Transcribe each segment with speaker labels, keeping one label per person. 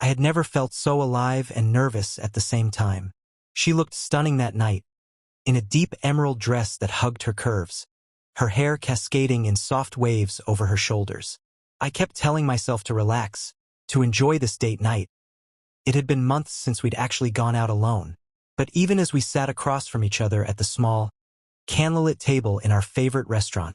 Speaker 1: had never felt so alive and nervous at the same time. She looked stunning that night, in a deep emerald dress that hugged her curves, her hair cascading in soft waves over her shoulders. I kept telling myself to relax, to enjoy this date night. It had been months since we'd actually gone out alone, but even as we sat across from each other at the small, candlelit table in our favorite restaurant,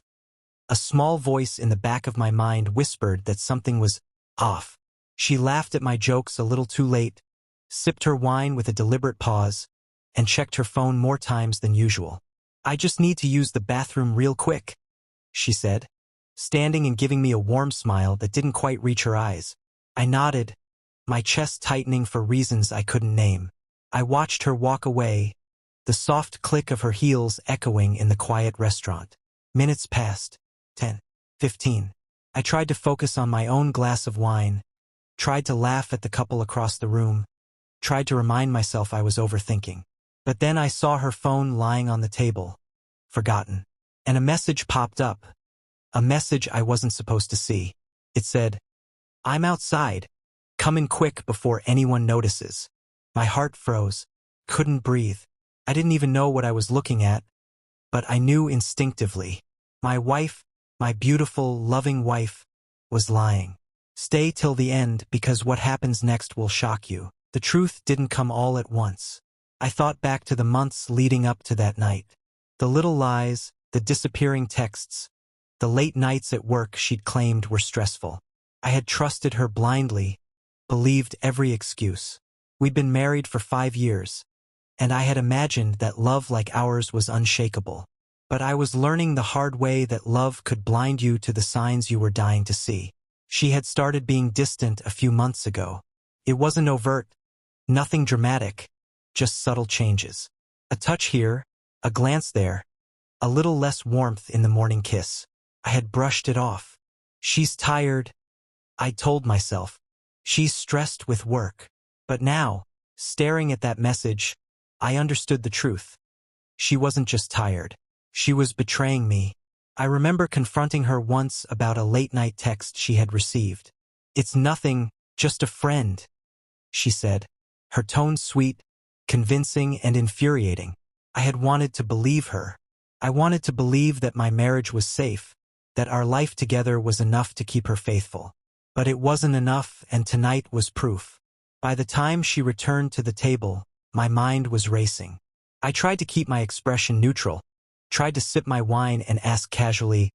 Speaker 1: a small voice in the back of my mind whispered that something was off. She laughed at my jokes a little too late, sipped her wine with a deliberate pause, and checked her phone more times than usual. "I just need to use the bathroom real quick," she said, standing and giving me a warm smile that didn't quite reach her eyes. I nodded, my chest tightening for reasons I couldn't name. I watched her walk away, the soft click of her heels echoing in the quiet restaurant. Minutes passed. 10, 15. I tried to focus on my own glass of wine, tried to laugh at the couple across the room, tried to remind myself I was overthinking. But then I saw her phone lying on the table, forgotten. And a message popped up, a message I wasn't supposed to see. It said, "I'm outside. Come in quick before anyone notices." My heart froze, couldn't breathe. I didn't even know what I was looking at, but I knew instinctively. My wife, my beautiful, loving wife, was lying. Stay till the end because what happens next will shock you. The truth didn't come all at once. I thought back to the months leading up to that night. The little lies, the disappearing texts, the late nights at work she'd claimed were stressful. I had trusted her blindly, believed every excuse. We'd been married for 5 years, and I had imagined that love like ours was unshakable. But I was learning the hard way that love could blind you to the signs you were dying to see. She had started being distant a few months ago. It wasn't overt, nothing dramatic, just subtle changes. A touch here, a glance there, a little less warmth in the morning kiss. I had brushed it off. She's tired, I told myself. She's stressed with work. But now, staring at that message, I understood the truth. She wasn't just tired. She was betraying me. I remember confronting her once about a late-night text she had received. "It's nothing, just a friend," she said, her tone sweet, convincing and infuriating. I had wanted to believe her. I wanted to believe that my marriage was safe, that our life together was enough to keep her faithful. But it wasn't enough, and tonight was proof. By the time she returned to the table, my mind was racing. I tried to keep my expression neutral, tried to sip my wine and ask casually,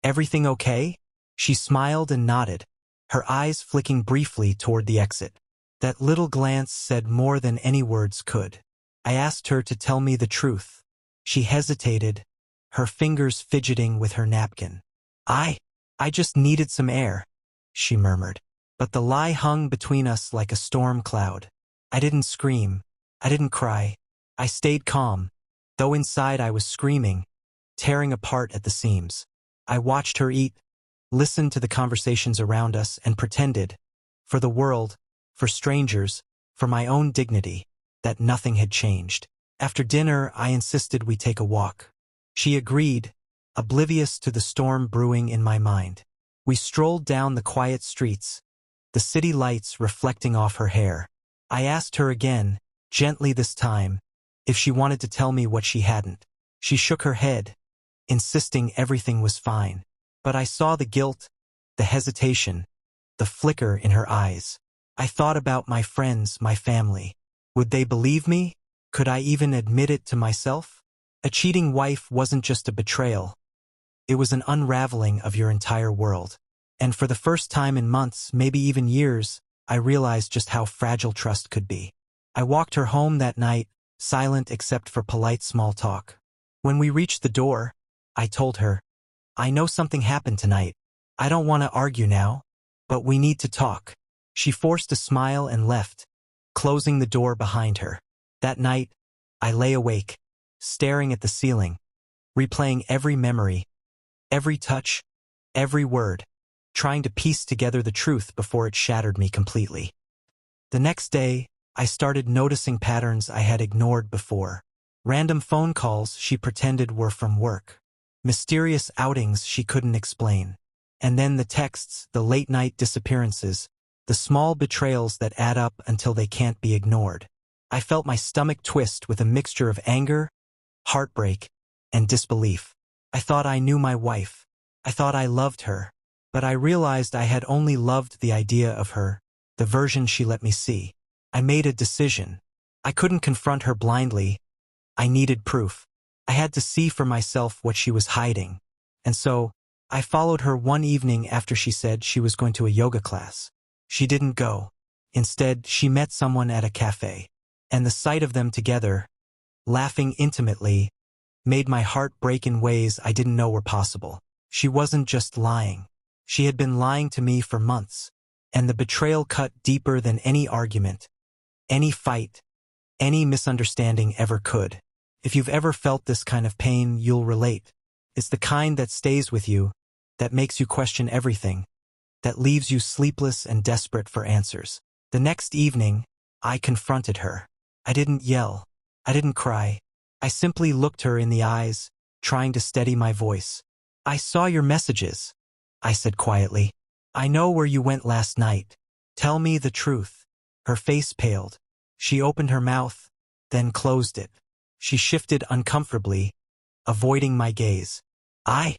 Speaker 1: "Everything okay?" She smiled and nodded, her eyes flicking briefly toward the exit. That little glance said more than any words could. I asked her to tell me the truth. She hesitated, her fingers fidgeting with her napkin. I just needed some air," she murmured. But the lie hung between us like a storm cloud. I didn't scream. I didn't cry. I stayed calm, though inside I was screaming, tearing apart at the seams. I watched her eat, listened to the conversations around us, and pretended, for the world, for strangers, for my own dignity, that nothing had changed. After dinner, I insisted we take a walk. She agreed, oblivious to the storm brewing in my mind. We strolled down the quiet streets, the city lights reflecting off her hair. I asked her again, gently this time, if she wanted to tell me what she hadn't. She shook her head, insisting everything was fine. But I saw the guilt, the hesitation, the flicker in her eyes. I thought about my friends, my family. Would they believe me? Could I even admit it to myself? A cheating wife wasn't just a betrayal. It was an unraveling of your entire world. And for the first time in months, maybe even years, I realized just how fragile trust could be. I walked her home that night, silent except for polite small talk. When we reached the door, I told her, "I know something happened tonight. I don't want to argue now, but we need to talk." She forced a smile and left, closing the door behind her. That night, I lay awake, staring at the ceiling, replaying every memory, every touch, every word, trying to piece together the truth before it shattered me completely. The next day, I started noticing patterns I had ignored before. Random phone calls she pretended were from work. Mysterious outings she couldn't explain. And then the texts, the late-night disappearances, the small betrayals that add up until they can't be ignored. I felt my stomach twist with a mixture of anger, heartbreak, and disbelief. I thought I knew my wife. I thought I loved her. But I realized I had only loved the idea of her, the version she let me see. I made a decision. I couldn't confront her blindly. I needed proof. I had to see for myself what she was hiding. And so, I followed her one evening after she said she was going to a yoga class. She didn't go. Instead, she met someone at a cafe. And the sight of them together, laughing intimately, made my heart break in ways I didn't know were possible. She wasn't just lying. She had been lying to me for months. And the betrayal cut deeper than any argument, any fight, any misunderstanding ever could. If you've ever felt this kind of pain, you'll relate. It's the kind that stays with you, that makes you question everything, that leaves you sleepless and desperate for answers. The next evening, I confronted her. I didn't yell. I didn't cry. I simply looked her in the eyes, trying to steady my voice. "I saw your messages," I said quietly. "I know where you went last night. Tell me the truth." Her face paled. She opened her mouth, then closed it. She shifted uncomfortably, avoiding my gaze. I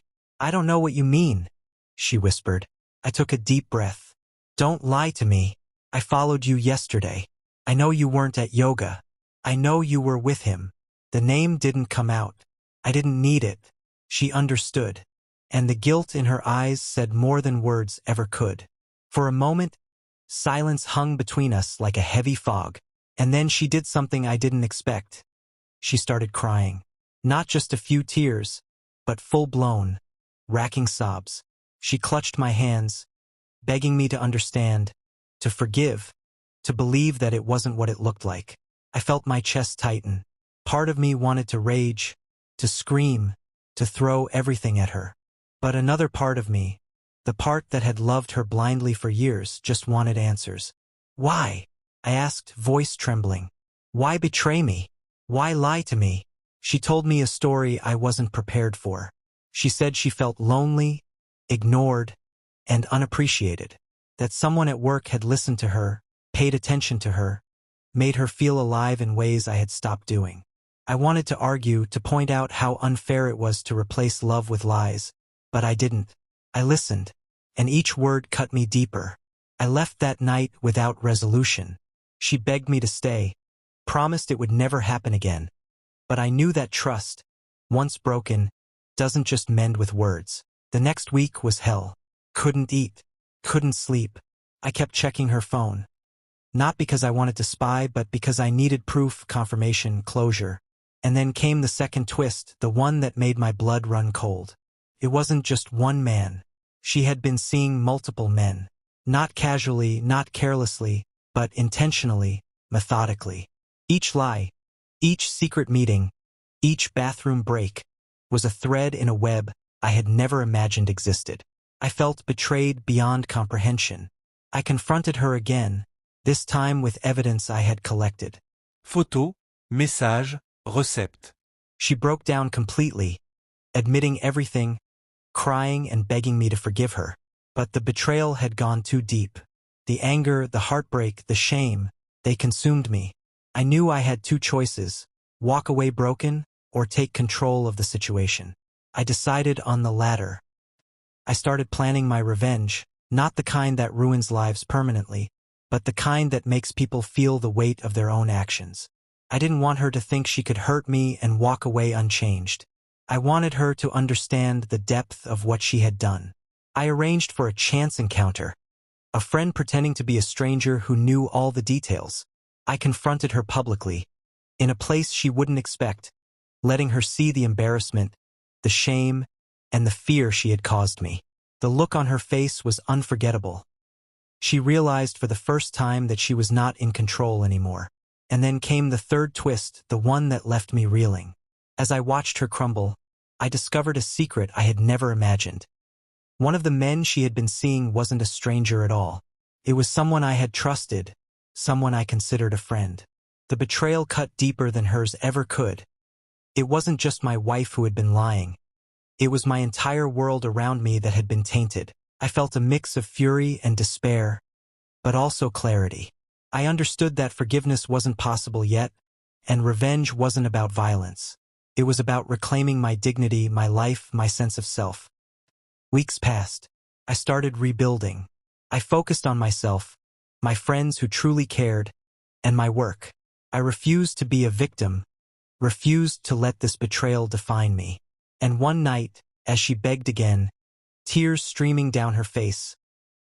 Speaker 1: don't know what you mean," she whispered. I took a deep breath. "Don't lie to me. I followed you yesterday. I know you weren't at yoga. I know you were with him." The name didn't come out. I didn't need it. She understood. And the guilt in her eyes said more than words ever could. For a moment, silence hung between us like a heavy fog. And then she did something I didn't expect. She started crying. Not just a few tears, but full-blown, racking sobs. She clutched my hands, begging me to understand, to forgive, to believe that it wasn't what it looked like. I felt my chest tighten. Part of me wanted to rage, to scream, to throw everything at her. But another part of me, the part that had loved her blindly for years, just wanted answers. "Why?" I asked, voice trembling. "Why betray me? Why lie to me?" She told me a story I wasn't prepared for. She said she felt lonely, ignored, and unappreciated. That someone at work had listened to her, paid attention to her, made her feel alive in ways I had stopped doing. I wanted to argue, to point out how unfair it was to replace love with lies, but I didn't. I listened, and each word cut me deeper. I left that night without resolution. She begged me to stay, promised it would never happen again. But I knew that trust, once broken, doesn't just mend with words. The next week was hell. Couldn't eat, couldn't sleep. I kept checking her phone. Not because I wanted to spy, but because I needed proof, confirmation, closure. And then came the second twist, the one that made my blood run cold. It wasn't just one man. She had been seeing multiple men. Not casually, not carelessly, but intentionally, methodically. Each lie, each secret meeting, each bathroom break, was a thread in a web I had never imagined existed. I felt betrayed beyond comprehension. I confronted her again, this time with evidence I had collected.
Speaker 2: Photo, message, recette.
Speaker 1: She broke down completely, admitting everything, crying and begging me to forgive her. But the betrayal had gone too deep. The anger, the heartbreak, the shame, they consumed me. I knew I had two choices: walk away broken, or take control of the situation. I decided on the latter. I started planning my revenge, not the kind that ruins lives permanently, but the kind that makes people feel the weight of their own actions. I didn't want her to think she could hurt me and walk away unchanged. I wanted her to understand the depth of what she had done. I arranged for a chance encounter, a friend pretending to be a stranger who knew all the details. I confronted her publicly, in a place she wouldn't expect, letting her see the embarrassment, the shame, and the fear she had caused me. The look on her face was unforgettable. She realized for the first time that she was not in control anymore. And then came the third twist, the one that left me reeling. As I watched her crumble, I discovered a secret I had never imagined. One of the men she had been seeing wasn't a stranger at all. It was someone I had trusted, someone I considered a friend. The betrayal cut deeper than hers ever could. It wasn't just my wife who had been lying. It was my entire world around me that had been tainted. I felt a mix of fury and despair, but also clarity. I understood that forgiveness wasn't possible yet, and revenge wasn't about violence. It was about reclaiming my dignity, my life, my sense of self. Weeks passed. I started rebuilding. I focused on myself, my friends who truly cared, and my work. I refused to be a victim, refused to let this betrayal define me. And one night, as she begged again, tears streaming down her face,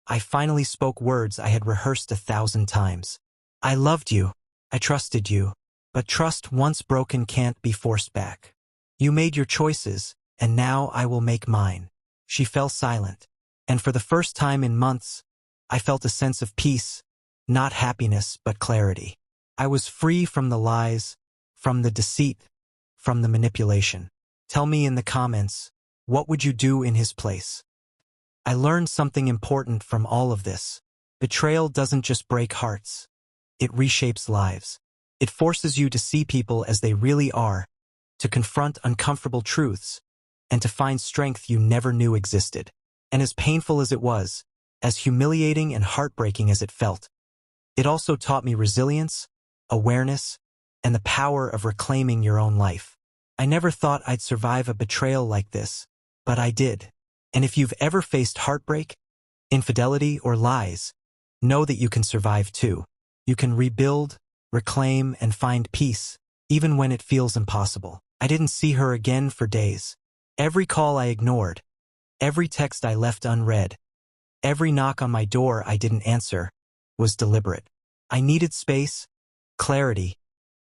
Speaker 1: I finally spoke words I had rehearsed 1,000 times. I loved you. I trusted you. But trust once broken can't be forced back. You made your choices, and now I will make mine. She fell silent. And for the first time in months, I felt a sense of peace, not happiness, but clarity. I was free from the lies, from the deceit, from the manipulation. Tell me in the comments, what would you do in his place? I learned something important from all of this. Betrayal doesn't just break hearts. It reshapes lives. It forces you to see people as they really are, to confront uncomfortable truths, and to find strength you never knew existed. And as painful as it was, as humiliating and heartbreaking as it felt, it also taught me resilience, awareness, and the power of reclaiming your own life. I never thought I'd survive a betrayal like this, but I did. And if you've ever faced heartbreak, infidelity, or lies, know that you can survive too. You can rebuild, reclaim, and find peace, even when it feels impossible. I didn't see her again for days. Every call I ignored, every text I left unread, every knock on my door I didn't answer, was deliberate. I needed space, clarity,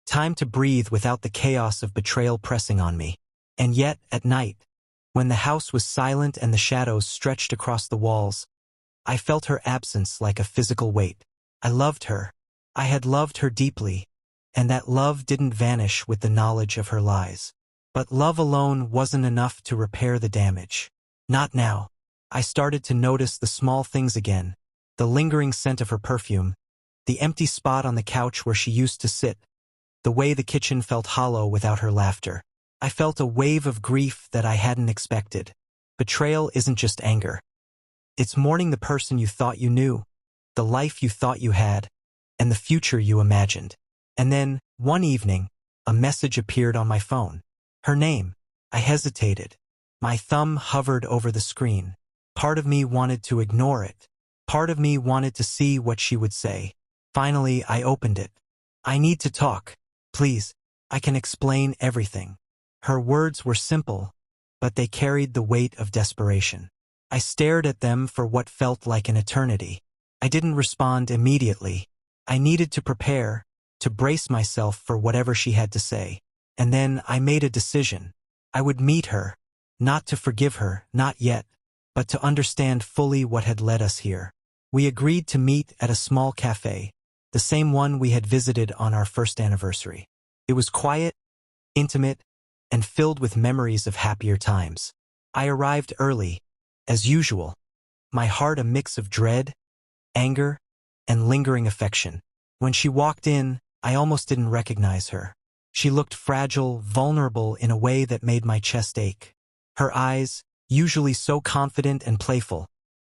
Speaker 1: time to breathe without the chaos of betrayal pressing on me. And yet, at night, when the house was silent and the shadows stretched across the walls, I felt her absence like a physical weight. I loved her. I had loved her deeply, and that love didn't vanish with the knowledge of her lies. But love alone wasn't enough to repair the damage. Not now. I started to notice the small things again, the lingering scent of her perfume, the empty spot on the couch where she used to sit, the way the kitchen felt hollow without her laughter. I felt a wave of grief that I hadn't expected. Betrayal isn't just anger. It's mourning the person you thought you knew, the life you thought you had, and the future you imagined. And then, one evening, a message appeared on my phone. Her name. I hesitated. My thumb hovered over the screen. Part of me wanted to ignore it. Part of me wanted to see what she would say. Finally, I opened it. I need to talk. Please. I can explain everything. Her words were simple, but they carried the weight of desperation. I stared at them for what felt like an eternity. I didn't respond immediately. I needed to prepare, to brace myself for whatever she had to say. And then I made a decision. I would meet her, not to forgive her, not yet, but to understand fully what had led us here. We agreed to meet at a small cafe, the same one we had visited on our first anniversary. It was quiet, intimate, and filled with memories of happier times. I arrived early, as usual, my heart a mix of dread, anger, and lingering affection. When she walked in, I almost didn't recognize her. She looked fragile, vulnerable in a way that made my chest ache. Her eyes, usually so confident and playful,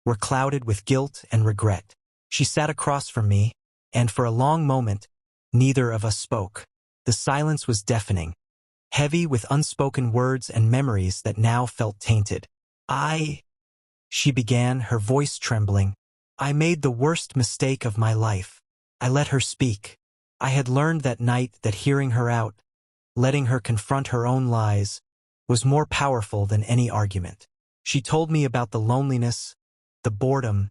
Speaker 1: were clouded with guilt and regret. She sat across from me, and for a long moment, neither of us spoke. The silence was deafening, heavy with unspoken words and memories that now felt tainted. She began, her voice trembling. I made the worst mistake of my life. I let her speak. I had learned that night that hearing her out, letting her confront her own lies, was more powerful than any argument. She told me about the loneliness, the boredom,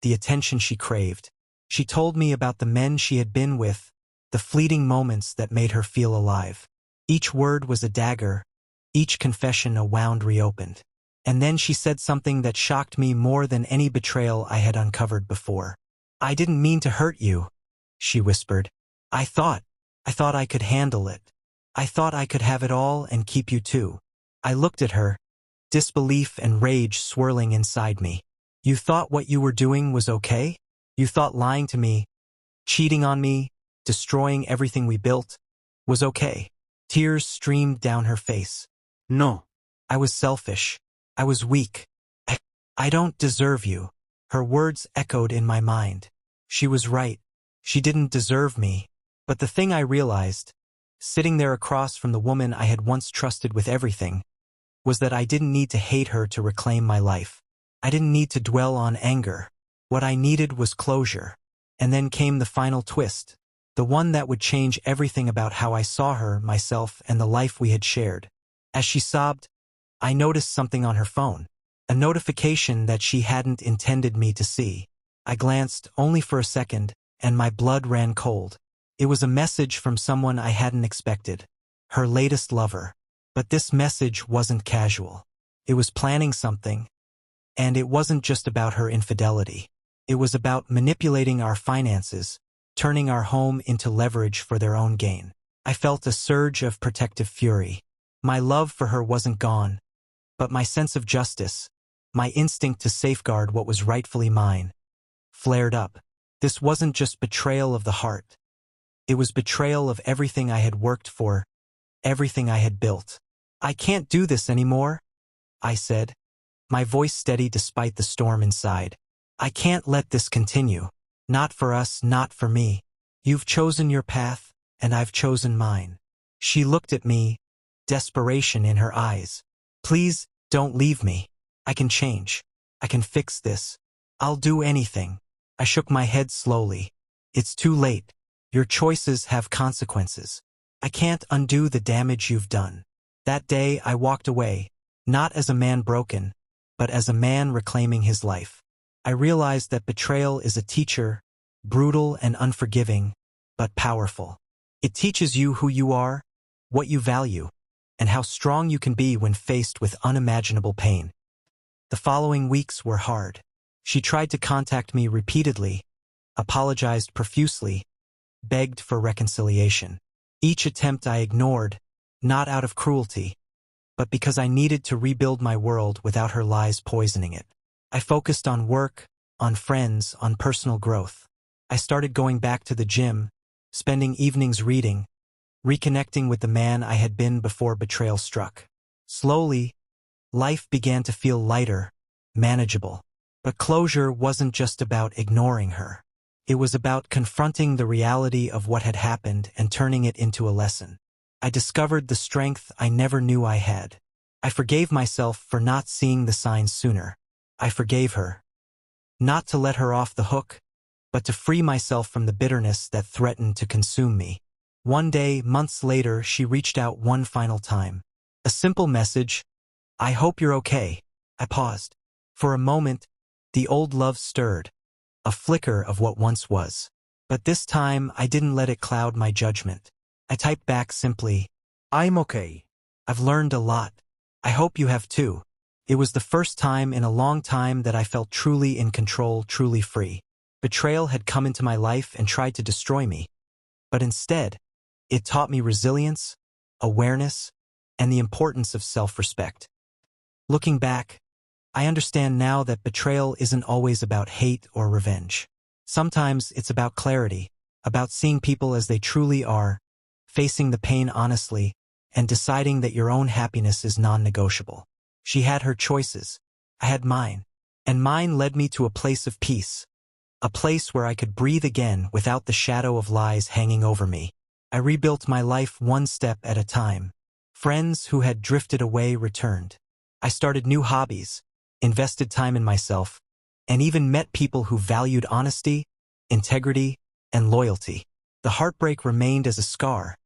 Speaker 1: the attention she craved. She told me about the men she had been with, the fleeting moments that made her feel alive. Each word was a dagger, each confession a wound reopened. And then she said something that shocked me more than any betrayal I had uncovered before. I didn't mean to hurt you, she whispered. I thought I could handle it. I thought I could have it all and keep you too. I looked at her, disbelief and rage swirling inside me. You thought what you were doing was okay? You thought lying to me, cheating on me, destroying everything we built, was okay? Tears streamed down her face. No. I was selfish. I was weak. I don't deserve you. Her words echoed in my mind. She was right. She didn't deserve me. But the thing I realized, sitting there across from the woman I had once trusted with everything, was that I didn't need to hate her to reclaim my life. I didn't need to dwell on anger. What I needed was closure. And then came the final twist, the one that would change everything about how I saw her, myself, and the life we had shared. As she sobbed, I noticed something on her phone, a notification that she hadn't intended me to see. I glanced only for a second, and my blood ran cold. It was a message from someone I hadn't expected, her latest lover. But this message wasn't casual. It was planning something, and it wasn't just about her infidelity. It was about manipulating our finances, turning our home into leverage for their own gain. I felt a surge of protective fury. My love for her wasn't gone, but my sense of justice, my instinct to safeguard what was rightfully mine, flared up. This wasn't just betrayal of the heart. It was betrayal of everything I had worked for, everything I had built. I can't do this anymore, I said, my voice steady despite the storm inside. I can't let this continue. Not for us, not for me. You've chosen your path, and I've chosen mine. She looked at me, desperation in her eyes. Please, don't leave me. I can change. I can fix this. I'll do anything. I shook my head slowly. It's too late. Your choices have consequences. I can't undo the damage you've done. That day I walked away, not as a man broken, but as a man reclaiming his life. I realized that betrayal is a teacher, brutal and unforgiving, but powerful. It teaches you who you are, what you value, and how strong you can be when faced with unimaginable pain. The following weeks were hard. She tried to contact me repeatedly, apologized profusely, begged for reconciliation. Each attempt I ignored, not out of cruelty, but because I needed to rebuild my world without her lies poisoning it. I focused on work, on friends, on personal growth. I started going back to the gym, spending evenings reading, reconnecting with the man I had been before betrayal struck. Slowly, life began to feel lighter, manageable. But closure wasn't just about ignoring her. It was about confronting the reality of what had happened and turning it into a lesson. I discovered the strength I never knew I had. I forgave myself for not seeing the signs sooner. I forgave her. Not to let her off the hook, but to free myself from the bitterness that threatened to consume me. One day, months later, she reached out one final time. A simple message, "I hope you're okay." I paused. For a moment, the old love stirred, a flicker of what once was. But this time, I didn't let it cloud my judgment. I typed back simply, "I'm okay. I've learned a lot. I hope you have too." It was the first time in a long time that I felt truly in control, truly free. Betrayal had come into my life and tried to destroy me. But instead, it taught me resilience, awareness, and the importance of self-respect. Looking back, I understand now that betrayal isn't always about hate or revenge. Sometimes it's about clarity, about seeing people as they truly are, facing the pain honestly, and deciding that your own happiness is non-negotiable. She had her choices. I had mine. And mine led me to a place of peace. A place where I could breathe again without the shadow of lies hanging over me. I rebuilt my life one step at a time. Friends who had drifted away returned. I started new hobbies, invested time in myself, and even met people who valued honesty, integrity, and loyalty. The heartbreak remained as a scar,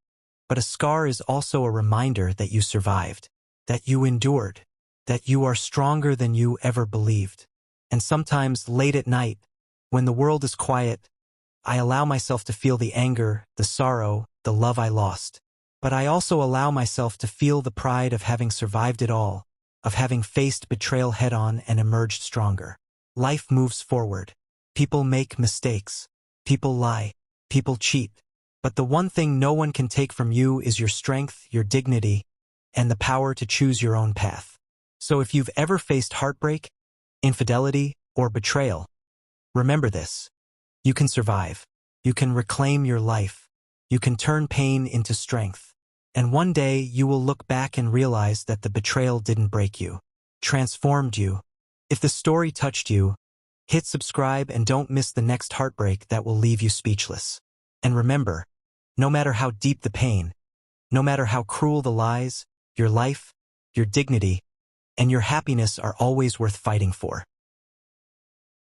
Speaker 1: but a scar is also a reminder that you survived, that you endured, that you are stronger than you ever believed. And sometimes late at night, when the world is quiet, I allow myself to feel the anger, the sorrow, the love I lost. But I also allow myself to feel the pride of having survived it all, of having faced betrayal head-on and emerged stronger. Life moves forward. People make mistakes. People lie. People cheat. But the one thing no one can take from you is your strength, your dignity, and the power to choose your own path. So if you've ever faced heartbreak, infidelity, or betrayal, remember this. You can survive. You can reclaim your life. You can turn pain into strength. And one day you will look back and realize that the betrayal didn't break you, transformed you. If the story touched you, Hit subscribe and don't miss the next heartbreak that will leave you speechless. And remember, no matter how deep the pain, no matter how cruel the lies, your life, your dignity, and your happiness are always worth fighting for.